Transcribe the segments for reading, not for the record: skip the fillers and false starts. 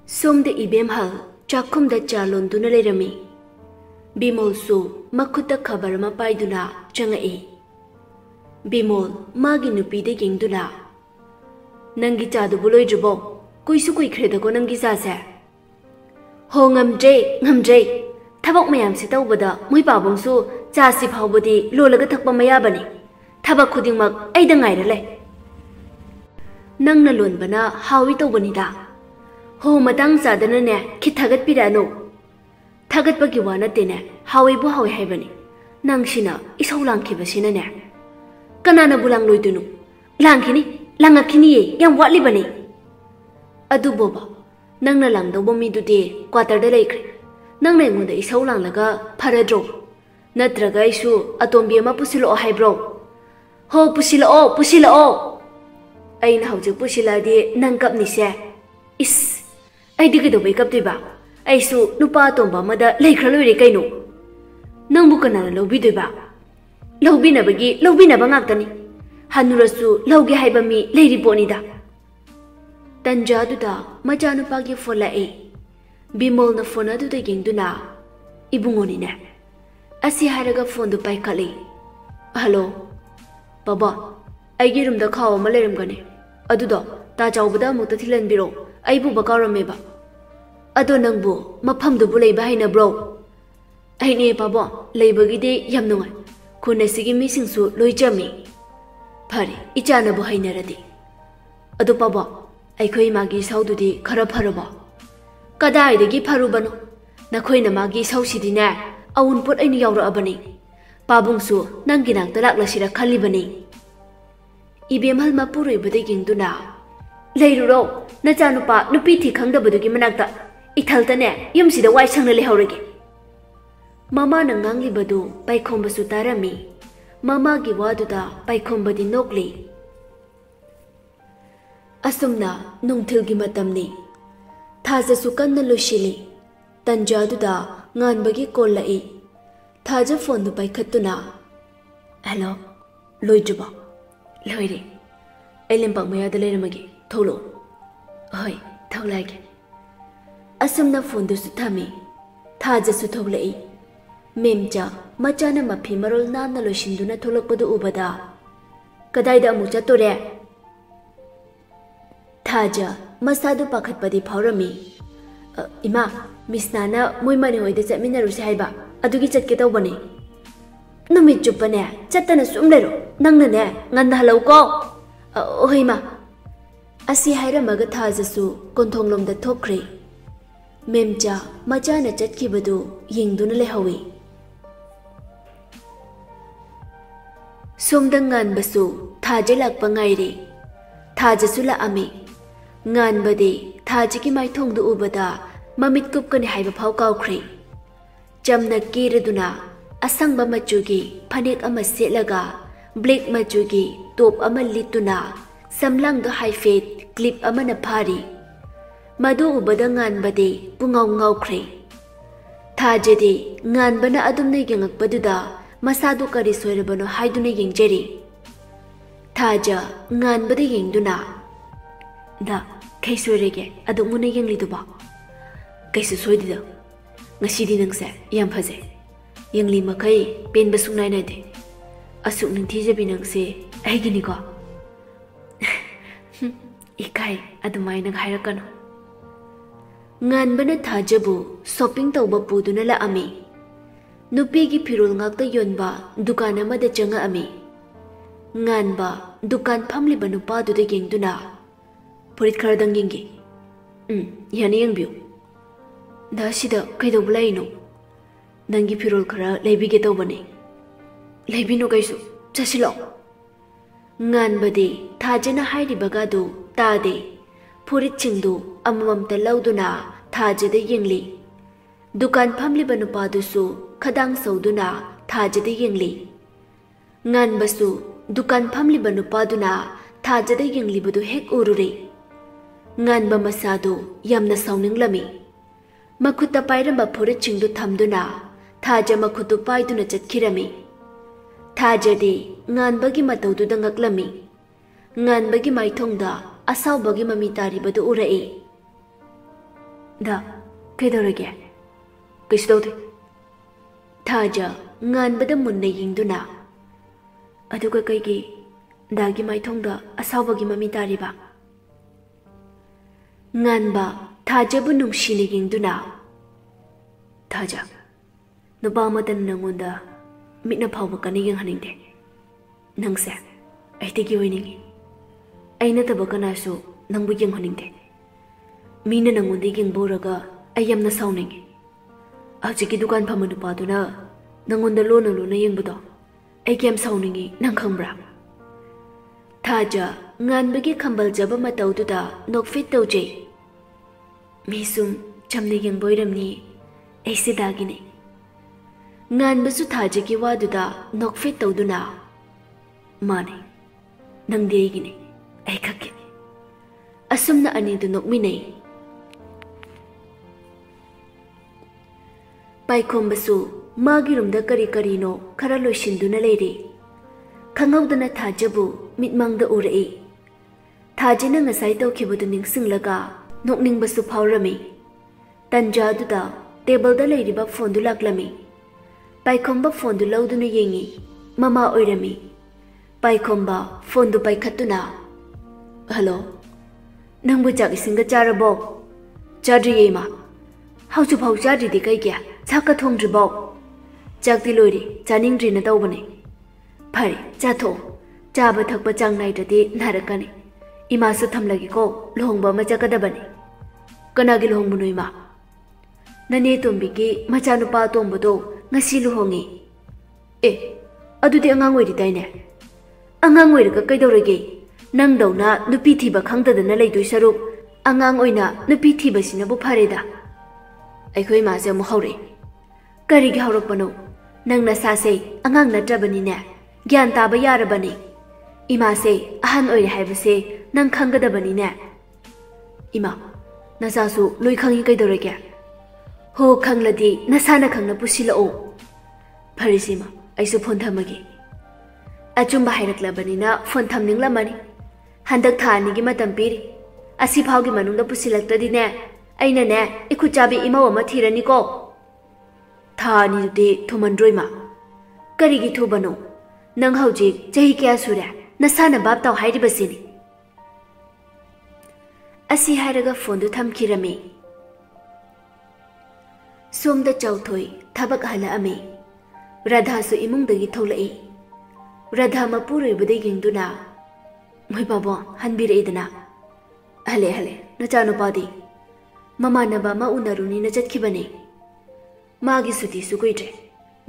Somda ibemhal chakhumda chalonduna lerami. Bimolsu makhuta khabar ma paiduna changai. Bimol magi nupide gingduna. Nangi chadu buloi jubo kuisu kui khreda ko nangi sase. Ho ngamjay thabak mayam se tawbada moi pabongsu chasi phawbodi lolaga thakpa maya bani. Thabak khudingmak aida ngaira le. Nangna lonbana hawi tawbani da. Ho matang sadana ne khithagat pirano. Thagat pagi wana tene hawi bu hawi haibani. Nangshina isau langkhibasina ne. Kanana bulang loidunu. Langkhini langakhini ye yam watli bani. Adu boba nangna langdawba midudi quarter da laikre. Nangna ingoda isau langlaga pharadro. Natraga isu atombi ama pusilo haibro. Ho pusilo. Aina hawjik pusiladi nangkapni se. Is ai digi do wake up diba. Ai su nupa tomba mada laikra loire kaino. Nangbu kanana lobi diba. Lobi na bangak Hanurasu lauge haiba mi leiri bonida. Tanja duda majanu pagi fola e. Bimol na fona duda gingduna. Ibungoni ne. Asi haraga phone du pai khali. Hello. Baba. Aigi room da khaw ma lerim gane. Adudo ta chawbada mukta thilan biro. Aibu bakarameba. Ado nangbu mafam du bulai ba haina bro. Aine baba leibagi de yam nungai. Khuna sigi mi singsu loi jami. Phari ichana bu hainaradi. Ado baba aikhoi magi saududi khara pharaba. Kadai degi pharubano. Nakhoina magi sausidi ne awun pot aini yawra abani. Pabungsu nanginak talak lasira khalibani. Ibemhal mapuroi bade gingduna. Leiruro nachanupa nupi thi khangdabadugi manakta ithaltane yumsida wai sangna lehawrege. Mama na nganglibadu paikhombasu tarami. Mama gi waduda paikhombadi nokli. Asumna nungthilgi matamni. Thajasu kanna loshili. Tanjaduda nganbagi kollai. Thaja phone du paikhattuna. Hello. Loijuba. Loire. Ailempak mayada leiramagi. Tholo. Hoi, tholage. Asumna phone du su thami. Thajasu tholai. Memcha machana mafi marol nana loshinduna tholakpadu ubada. Kadaida amu chatore. Thaja masadu pakhatpadi phawrami. Ima misnana moimani hoida chatminarusi haiba adugi chatke tawbani. Numit chupane chattana sum lero nangna ne nganda halau ko. Oima asi hairamaga thajasu konthonglomda thokre. Memcha machana chatkibadu yingduna lehawi. Somdangan basu thaja lakpa ngairi. Thaja sula ami. Ngan bade thaja ki maithong du ubada mamit kupkani haiba phau kawkhri. Jamna kiraduna asangba machugi phanek ama selaga black machugi top ama lituna samlang do haifet clip ama na phari. Madu ubada ngan bade pungaw ngawkhri. Thaja de ngan bana adumnai gangakpaduda masadu kari soirabano haiduna yengjeri. Thaja ngan bade yengduna. Da kai soirege adumuna yengliduba. Kaisu soidida. Ngasidi nangse yam phaje. Yengli makai pen basung nai nai de. Asuk nang thijabi nangse aigini ko. Ikai adumai nang hairakano. Ngan bana thajabu shopping tawba puduna la ami. Nupigi pirul ngakta yonba dukan amada changa ami. Nganba dukan phamliba nupa duda yengduna. Purit kharadang yengi. Yani yengbiu. Da sida kaidawbla ino. Nangi pirul khara leibige tawbani. Leibino kaisu chasilo. Nganbadi thajana hairibagadu tade. Purit chingdu amamamta lauduna thajada yengli. Dukan phamliba nupa dusu khadang sauduna thajada yengli. Ngan basu dukan phamliba nupaduna thajada yenglibadu hek urure. Ngan ba masadu yamna sauninglami. Makhuta pairamba phurit chingdu thamduna thaja makhutu paiduna chatkirami. Thajadi ngan bagi mataududa ngaklami. Ngan bagi maithongda asawbagi mami taribadu urai. दा कईदौरगे कईसु तौदे थाजा nganbada munna yingduna aduga kaigi dagi maithongda asawbagi mami tariba nganba thajabu nungsine yingduna thaja nuba madan nangonda mitna phawba kani yang haningde nangse aitigi oiningi aina taba kanasu nangbu yang haningde mina nangonde yingboraga ayamna sawningi ajiki dukan phamanu paduna nangonda lona lona yengbudo ai kem sawningi nang khambra thaja nganbagi khambal jaba mataududa nokfit tawje misum chamne yengboiramni aise dagine nganbasu thaja ki waduda nokfit tawduna mane nangde aigine ai khakke asumna ani du nokminai paikhombasu magi rumda kari kari no khara loishinduna leire khangawdana thajabu mitmangda urai thajina ngasai tawkhibudu ningsinglaga nokningbasu phawrami tanjaduda table da leiriba phone du laklami paikhomba phone du lawduna yengi mama oirami paikhomba phone du paikhatuna hello nangbu jak isinga charabo chadriye ma hauchu phau chadri di kai kya chaka thongdribo chakti loiri chaningdri na tawbane phare chatho chaba thakpa chang naidati narakani ima su thamlagi ko lohongba ma chakadabani kanagi lohongbu noima nane tombi ki machanu pa tombodo ngasi lohongi e adudi angang oiri daine angang oirga kaidorege nangdawna nupi thiba khangdadana leidoi saruk angang oina nupi thiba sinabu phareda aikhoi ma se mo haure kari gi haurakpano nang na sa se angang na trabani ne gyan taba yarabani ima se ahan oire haibase nang khanggadabani ne ima nasa su loi khangi kaidorege ho khangladi nasana khangna pusila o pharisima aisu phone thamagi achumba hairaklabani na phone thamninglamani handak thani gi matam piri asi phawgi manungda pusilaktadi ne aina ne ikhuchabi imaw ama thirani ko thani de thumandroima karigi thubano nang hauji jahi kya sura nasana bab taw hairi basini asi hairaga phone du thamkhirami somda chauthoi thabak hala ame radha su imungdagi tholai radha mapuroi bade gingduna moi babo hanbireidana hale hale nachano padi mama naba ma unaruni na jatkibane magi suti su koitre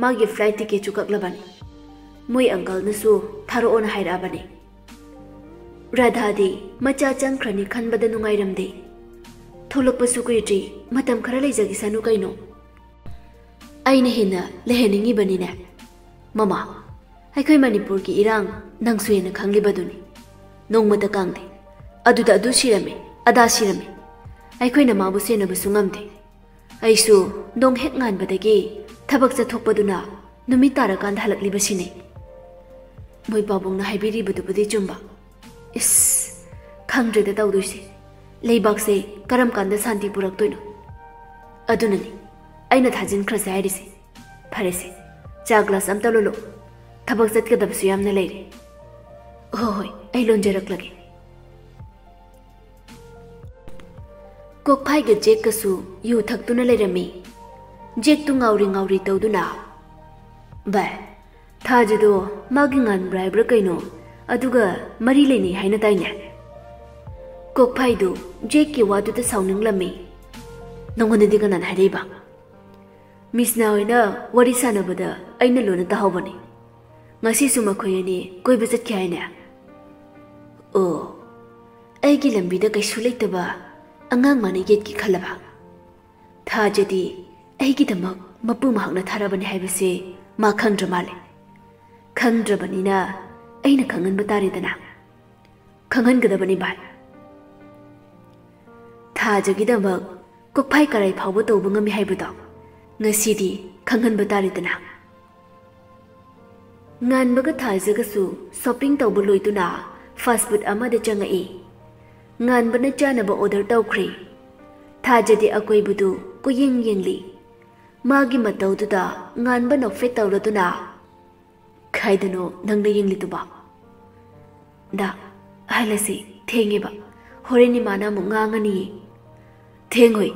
magi flight ticket chu kaklabani moi uncle na su tharo on haira bani radha di macha changkhrani khanbada nungairamde tholokpa su koitre matam khara leijagi sanu kaino aina hina leheningi bani ne mama aikhoi manipur ki irang nangsuena khanglibaduni nongmata kangde aduda adu sirame ada sirame aikhoi mabu senabu sungamde aisu dong hek ngan badagi thabak cha thokpaduna numi tarakan halakli basine moi babong na haibiri budu budi chumba is khangre da tawduise leibak se karam kanda santi purak toino adunani aina thajin khra sai rise pharese cha glass am talolo thabak chat ka dabsu yamna leire hoi ai lonjerak lage kokphai ge jek kasu yu thaktuna lerami jek tu ngauri ngauri tawduna ba thajido magingan bribe kaino aduga mari leni haina taine kokphai du jek ki wadu ta sauning lami nongone diga nan hariba misna oina wari sanabada aina lona ta hawbani ngasi suma khoyani koi bezat kyaina o aigi lambi da kai suleitaba angang mane get ki khalaba thajadi aigi damak mapu mahakna tharabani haibase ma khangdramale khangdrabani na aina khangan batare dana khangan gadabani bai thajagi damak kokphai karai phawbo tawbu ngami haibado ngasidi khangan batare dana nganbaga thajaga su shopping tawbu loituna fast food amada changai nganbana chanaba order tawkhri Thajadi akoibudu kuyeng yengli. Magi mataududa nganba nokfet tauraduna. Kaidano nangda yengli tuba. Da, halasi, thengeba. Horeni mana mo ngangani. Thengoi,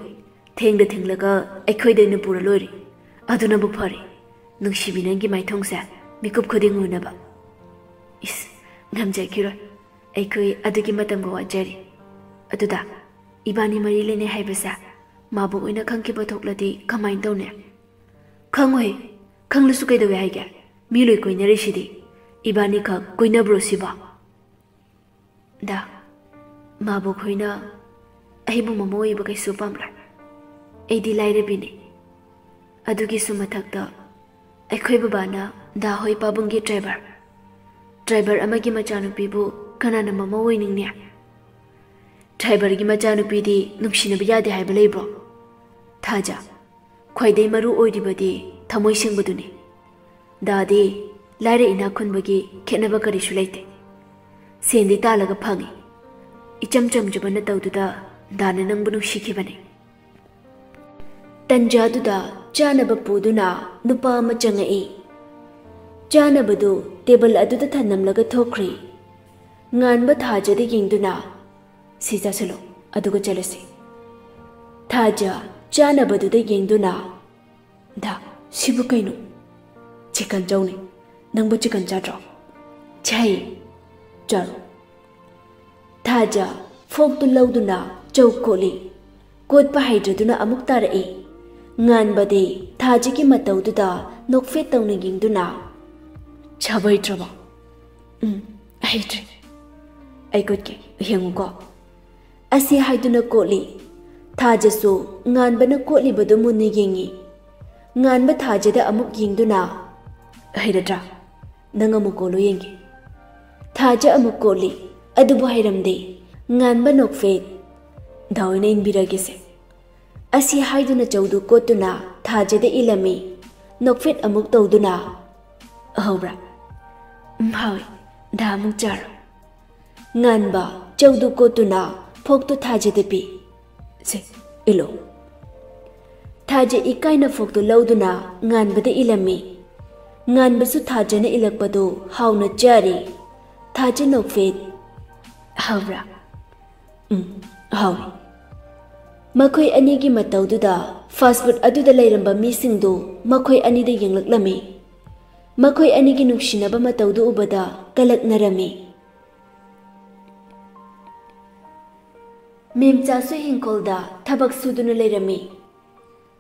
thengda thenglaga aikhoidayna pura lori. Aduna bu phari. Nungsibinangi maithongsa mikup khuding unaba. Is, ngamjakiroi. Aikoi adugi matamga wajari. Aduda, ibani mari lene haibasa. Mabu oina khangkiba thokladi kamain tawne. Khangoi, khanglasu kaidawe haiga. Miloi koinari sidi. Ibani khak koinabro siba. Da, mabu khoina aibu mamoi ba kaisu pamla. Aidi laire bini. Adugi sumathakta aikhoi babana da hoi pabungi driver amagi machanupibu kanana mama oiningnya. Driver gi machanupidi nungsinaba yade haiba leibro. Thaja khwaidai maru oidibadi thamoi singbaduni. Dadi laire ina khunbagi khenaba karisu leite. Sendi talaga phangi. Icham chamjabana tawduda dana nangbu nungsikhibani. Tanjaduda chanaba puduna nupa ama changai. Chanabadu table aduda thanamlaga thokri. Nganba thajada yingduna Sisa salo aduga jalasi. Thaja chanabaduda yingduna Da sibu kainu chicken jawni nangbu chicken chadro chai charo. Thaja folk tu lauduna chaw koli kot pa haidraduna amuk tarai. Nganbade thajiki mataududa nokfet tawna yingduna chabai traba. Haidre aikotke henguko Asi haiduna koli. Thajasu nganbana koli badu munni yengi. Nganba thajada amuk yingduna. Haidadra. Nang amuk kolo yengi. Thaja amuk koli. Adubu hairamde. Nganba nokfet. Dawina inbiragise. Asi haiduna chawdu kotuna. Thajada ilami. Nokfet amuk tawduna. Ahawra. Mhawi. Da amuk charo. Nganba chawdu kotuna. Fogtu thajada pi. Se, ilo. Thaja ikaina fogtu lauduna nganbada ilami. Nganbasu thajana ilakpadu hauna jari. Thaja nokfet. Hawra. Hawi. Makhoi anigi mataududa fast food aduda lairamba misingdu makhoi anida yenglaklami. Makhoi anigi nungsinaba mataudu ubada kalaknarami. Memchasu hingkolda thabak suduna leirami.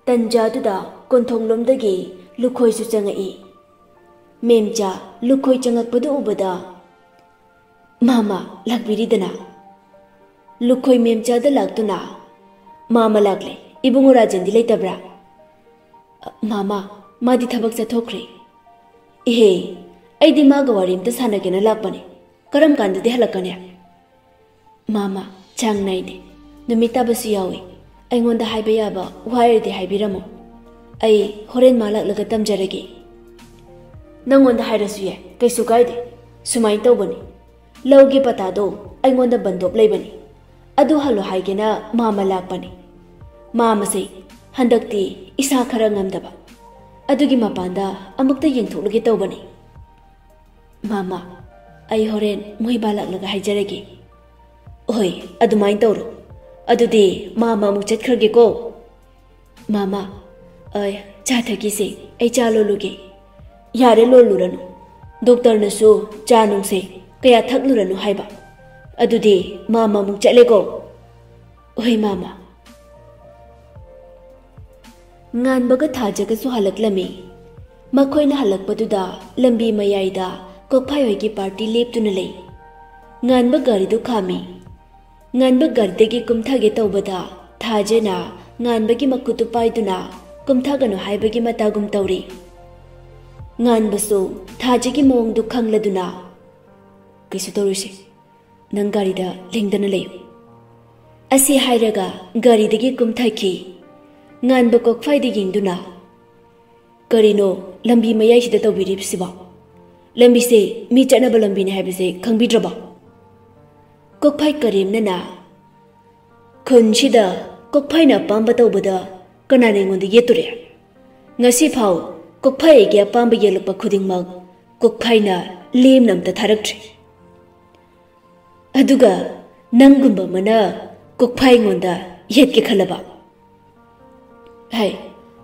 Tanjaduda konthonglomdagi lukhoisu changai. Memcha lukhoi changakpadu ubada Mama lakbiridana. Lukhoi memchada laktuna. Mama lakle ibungu rajandi leitabra. Mama madi thabak chathokre. Ehe aidi maga warimta sanagena lakpani. Karam kandadi halakane. Mama chang naide. Numita basu yawi. Aingonda haiba yaba wairde haibiramo. Ai horen malak laga tamjaragi. Nangonda hairasu ye kaisu kaide. Sumai tawbani. Laugi patado aingonda bandop laibani. Adu halu haigena mama lakpani. Mama say handakti isa khara ngamdaba. Adugi mapanda amukta yengthoklagi tawbani. Mama ai horen moi balak laga haijaragi. Oi, adumain tawro. Adudi mama muk chatkhirge ko. Mama, ay cha thagi se ai cha loluge. Yare loluranu. Doctor nasu cha nung se kaya thakluranu haiba. Adudi mama muk chatle ko. Oi mama. Ngan baga thajaga su halaklami. Makhoina halakpaduda lambi mayaida kokphai hoigi party leptuna lei. Ngan ba gari du khami. Nganba gardegi kumthage tawbada thajena nganbagi makutu paiduna kumthaganu haibagi matagum tawri. Nganbasu thajegi mawngdu khangladuna. Kaisu tawrisi. Nang garida lingdana leyo. Asi hairaga garidagi kumthaki. Nganba kokphayda yingduna. Karino lambi mayaisida tawbiribsiba. Lambi se mi chanaba lambi ne haibase khangbidraba. Kokphai karimnana khunshida kokphaina pamba tawbada kanane ngonde yeture ngasi phau kokphai ge pamba yelukpa khudingmak kokphaina lemnamta tharaktre aduga nangumba mana kokphai ngonda yetke khalaba hai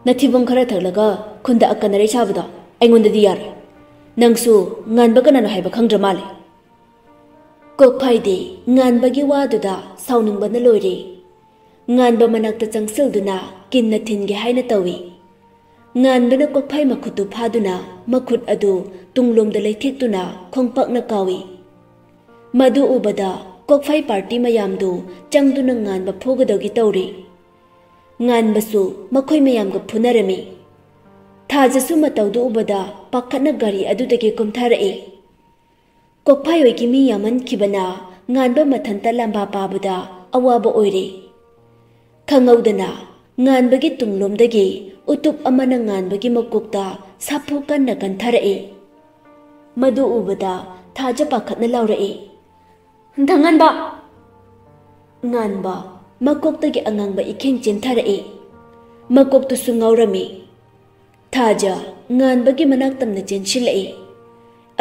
nathibong khara thaklaga khunda akanare sabada aingonda di yar nangsu nganba kanano haiba khangdra male kokphai de nganba gi waduda sauningba na loire nganba manakta changsil kinna thinge haina tawi nganbana kokphai makhutu phaduna makhut adu tunglomda leithektuna khongpakna kawi madu ubada kokphai party mayamdu changduna nganba phogadogi tawri nganbasu makhoi mayamga phunarami thajasu matawdu ubada pakhatna gari adudagi kumtharai kokphai oigi mi yaman khibana nganba mathanta lamba pabuda awaba oire khangaudana nganbagi tunglomdagi utup amana nganbagi makokta saphu kanna kantharai madu ubada thaja pakhatna laurai danganba nganba makoktagi angangba ikheng chentharai makoktu sungaurami thaja nganbagi manaktamna chenshilai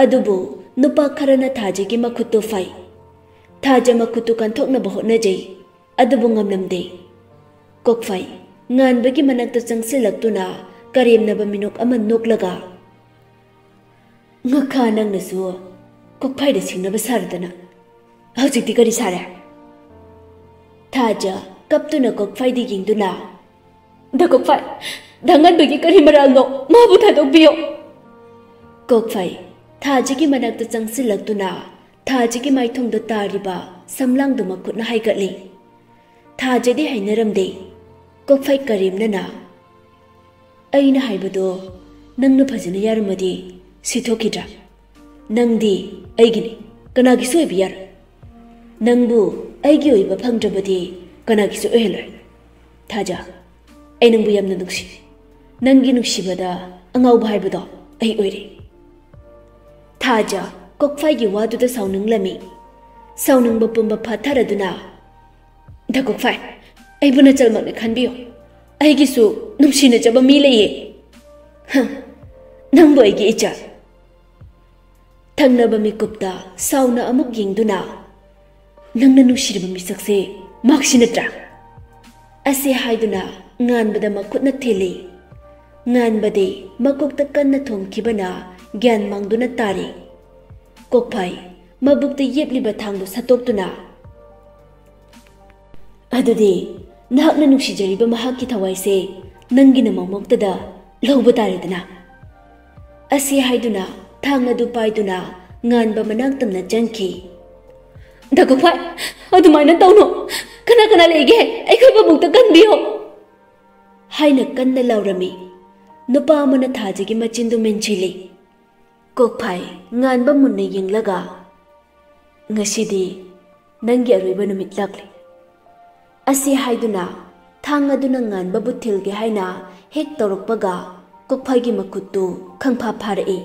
adubu nupa kharana thajagi makhutu fai thaja makhutu kanthokna bahotnajai adubu ngamlamde kokphai nganbagi manakta changsilaktuna karimnaba minok ama noklaga ngakha nangnasu kokphai de singnaba sardana hojikti kari sare thaja kaptuna kokphai di yingduna da kokphai danganbagi kari maralno mabu thadokbiyo kokphai thajigi manakta changsilaktuna thajigi maithongda tariba samlangdu makhutna haigatli thajadi hainaramde kokphai karimnana aina haibado nangna phajana yaramadi sithokidra nangdi aigini kanagi soibi yar nangbu aigi oiba phangdrabadi kanagi so ohelor thaja ai nangbu yamna nungsi nangi nuksibada angauba haibado ai oire thaja kokphai gi waduda saununglami saunungba pumba phatharaduna da kokphai ai buna chalmakne khanbiyo ai gi su nungsina jaba mi leye nangbu ai gi icha thangnaba mi kupta sauna amuk yingduna nangna nushirba mi sakse maksinatra ase haiduna nganbada makhutna theli nganbade makokta kanna thongkibana gyan mangduna tari kokphai mabukta yepliba thangdu satoktuna adudi nahakna nuksijariba mahakki thawaise nangina mamoktada lawba taridana asi haiduna thang adu paiduna nganba manaktamna jangki da kokphai adumaina tawno kana kana lege aikhoi babukta kanbiyo haina kanna lawrami nupa amana thajigi machindu menchili kokphai nganba munna yinglaga ngasidi nangi aroiba numit lakli asi haiduna thang aduna nganba buthilge haina hek torokpaga kokphai gi makuttu khangpha pharai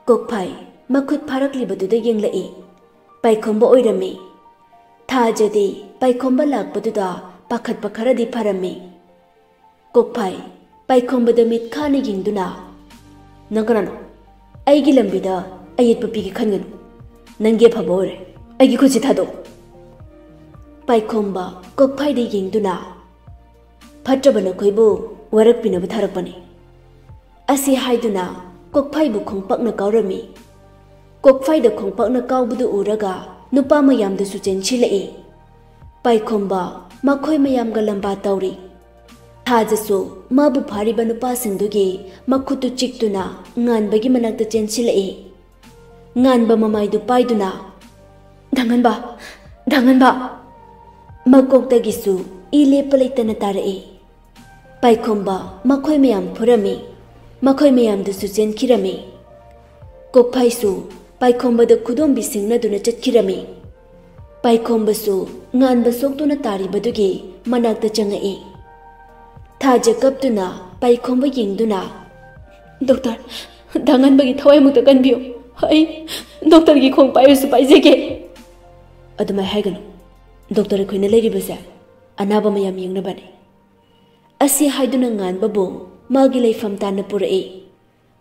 kokphai makhut pharakli baduda yenglai paikhomba oirami thajadi paikhomba lakpaduda pakhat pakharadi pharami kokphai paikhomba mit khana yingduna nangarano aigi lambida ayet papi gi khanganu nange phabore aigi khuji thado paikhomba kokphai de yingduna phatrabana khoibu warak pinaba tharakpani asi haiduna kokphai bu khongpakna kaurami kokphai da khongpakna kawbudu uraga nupa mayamda su chenchilai paikhomba makhoi mayamga lamba tawri thajasu mabu phariba nupa singdugi makhutu chiktuna nganbagi manakta chenchilai nganba mamaidu paiduna danganba makoktagisu ile palaitana tarai paikhomba makhoi mayam phurami makhoi mayamdu su chenkhirami kokphai su paikhomba da khudombi singnaduna chatkirami paikhomba su nganba soktuna taribadugi manakta changai thaja kaptuna paikhomba yingduna doctor danganbagi thawai mukta kanbiyo ai doctor gi khong paisu paijege adumai haiganu doctor khoina leiribase anaba mayam yengnabani. Asi haiduna nganba bu magi leifam tana purai.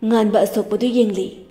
Nganba asokpadu yengli